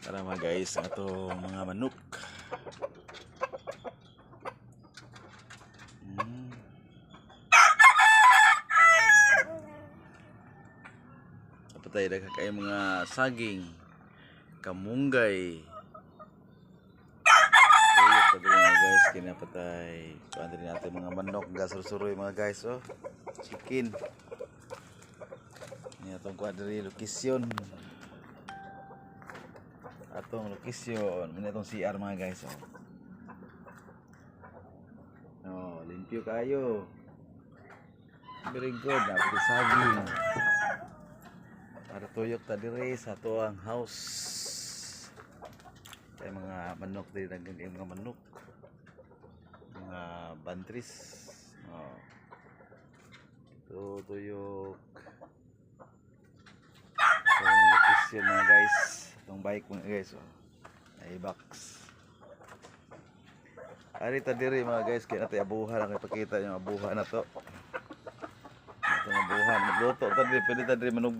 Tara mga guys, ato mga manok. Patay na kay mga saging, kamunggay. Ayun pa din mga guys, kinapatay. Kuha din natin mga manok, gasur-suroy mga guys, oh. Chicken. Ini atong kuha din lokasyon. Atong lokasyon, ini atong CR mga guys, oh. Oh, limpyo kayo. Very good, napati saging. Para tuyok ta dire sa tuang house. Kay mga manok din ang mga manok. Mga bantris. Oh. Ito tuyok. So, location mga guys. Itong bike mga guys, oh. Ay box. Ari ta dire mga guys, kaya natin abuhan ang ipakita yung abuhan na to. Itong abuhan, magluto ta dire, pwede ta dire manugba.